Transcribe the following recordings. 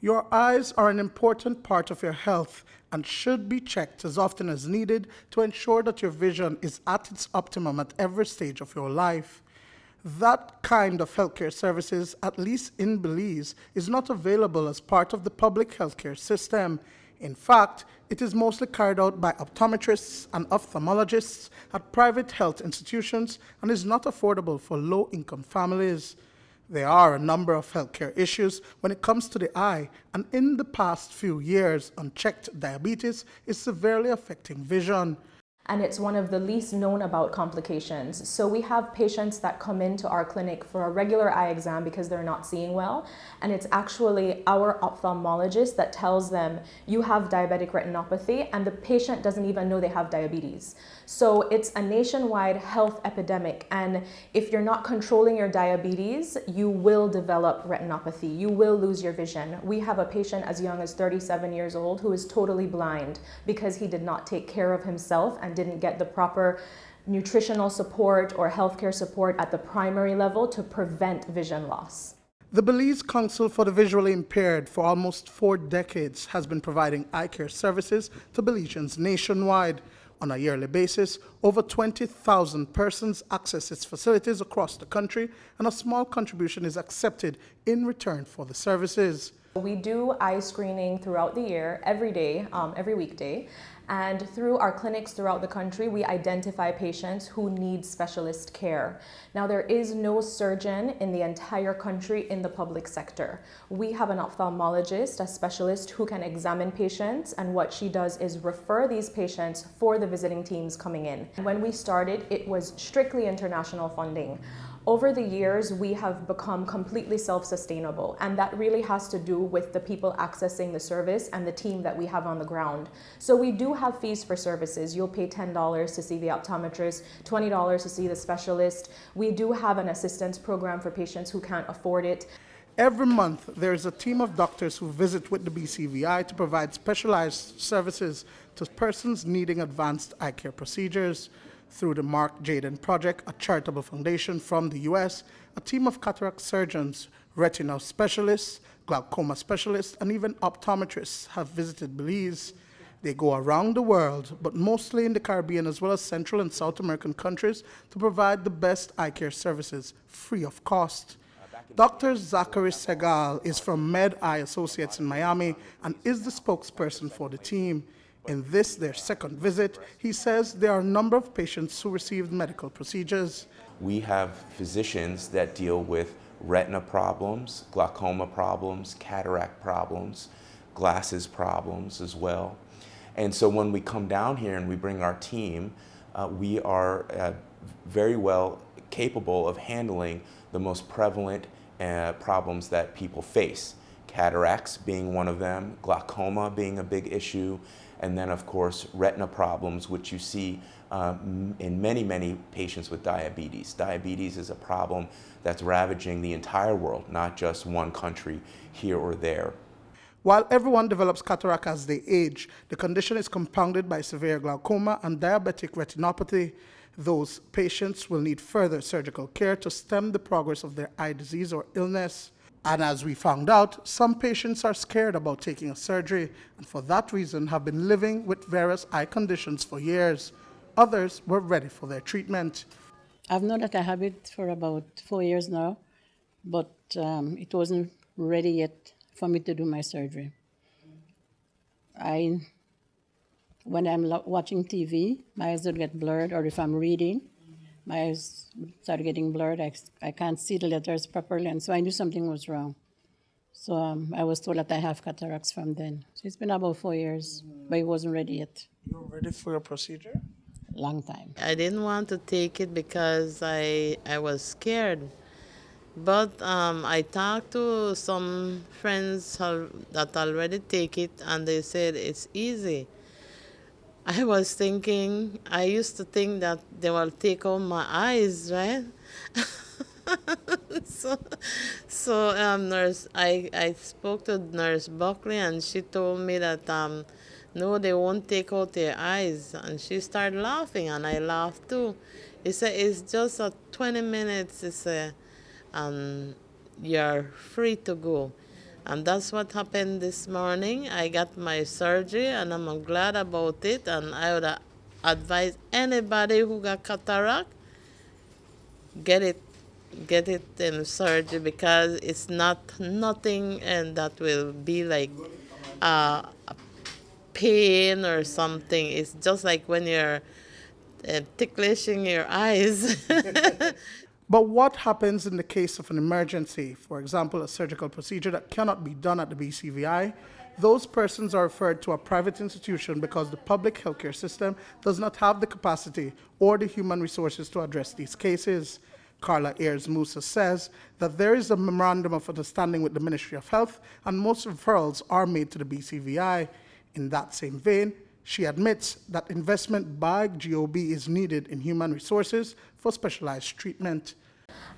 Your eyes are an important part of your health and should be checked as often as needed to ensure that your vision is at its optimum at every stage of your life. That kind of healthcare services, at least in Belize, is not available as part of the public healthcare system. In fact, it is mostly carried out by optometrists and ophthalmologists at private health institutions and is not affordable for low-income families. There are a number of healthcare issues when it comes to the eye, and in the past few years, unchecked diabetes is severely affecting vision. And it's one of the least known about complications. So we have patients that come into our clinic for a regular eye exam because they're not seeing well, and it's actually our ophthalmologist that tells them you have diabetic retinopathy, and the patient doesn't even know they have diabetes. So it's a nationwide health epidemic, and if you're not controlling your diabetes, you will develop retinopathy. You will lose your vision. We have a patient as young as 37 years old who is totally blind because he did not take care of himself and didn't get the proper nutritional support or healthcare support at the primary level to prevent vision loss. The Belize Council for the Visually Impaired for almost 4 decades has been providing eye care services to Belizeans nationwide. On a yearly basis, over 20,000 persons access its facilities across the country, and a small contribution is accepted in return for the services. We do eye screening throughout the year, every day, every weekday. And through our clinics throughout the country, we identify patients who need specialist care. Now, there is no surgeon in the entire country in the public sector. We have an ophthalmologist, a specialist who can examine patients, and what she does is refer these patients for the visiting teams coming in. When we started, it was strictly international funding. Over the years, we have become completely self-sustainable, and that really has to do with the people accessing the service and the team that we have on the ground. So we do have fees for services. You'll pay $10 to see the optometrist, $20 to see the specialist. We do have an assistance program for patients who can't afford it. Every month, there is a team of doctors who visit with the B.C.V.I. to provide specialized services to persons needing advanced eye care procedures. Through the Mark Jaden Project, a charitable foundation from the U.S., a team of cataract surgeons, retinal specialists, glaucoma specialists, and even optometrists have visited Belize. They go around the world, but mostly in the Caribbean as well as Central and South American countries, to provide the best eye care services free of cost. Dr. Zachary Segal is from Med Eye Associates in Miami and is the spokesperson for the team. In this, their second visit, he says there are a number of patients who received medical procedures. We have physicians that deal with retina problems, glaucoma problems, cataract problems, glasses problems as well. And so when we come down here and we bring our team, we are very well capable of handling the most prevalent problems that people face. Cataracts being one of them, glaucoma being a big issue, and then of course retina problems, which you see in many, many patients with diabetes. Diabetes is a problem that's ravaging the entire world, not just one country here or there. While everyone develops cataract as they age, the condition is compounded by severe glaucoma and diabetic retinopathy. Those patients will need further surgical care to stem the progress of their eye disease or illness. And as we found out, some patients are scared about taking a surgery and for that reason have been living with various eye conditions for years. Others were ready for their treatment. I've known that I have it for about 4 years now, but it wasn't ready yet for me to do my surgery. When I'm watching TV, my eyes would get blurred, or if I'm reading, my eyes start getting blurred. I can't see the letters properly, and so I knew something was wrong. So I was told that I have cataracts from then. So it's been about 4 years, but it wasn't ready yet. You were ready for your procedure? Long time. I didn't want to take it because I was scared. But I talked to some friends that already take it, and they said it's easy. I was thinking, I used to think that they will take out my eyes, right? Nurse, I spoke to Nurse Buckley, and she told me that no, they won't take out their eyes. And she started laughing, and I laughed too. He said, it's just 20 minutes. He said, you're free to go. And that's what happened this morning. I got my surgery and I'm glad about it. And I would advise anybody who got cataract, get it in surgery because it's not nothing and that will be like a pain or something. It's just like when you're ticklishing your eyes. But what happens in the case of an emergency, for example, a surgical procedure that cannot be done at the B.C.V.I.? Those persons are referred to a private institution because the public healthcare system does not have the capacity or the human resources to address these cases. Carla Ayers Musa says that there is a memorandum of understanding with the Ministry of Health and most referrals are made to the B.C.V.I. In that same vein, she admits that investment by GOB is needed in human resources for specialized treatment.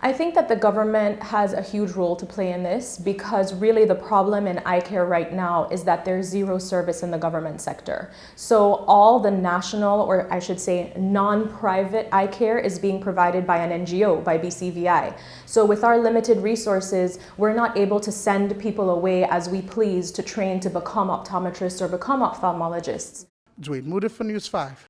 I think that the government has a huge role to play in this because really the problem in eye care right now is that there's zero service in the government sector. So all the national, or I should say non-private eye care is being provided by an NGO, by B.C.V.I. So with our limited resources, we're not able to send people away as we please to train to become optometrists or become ophthalmologists. Duane Moody for News 5.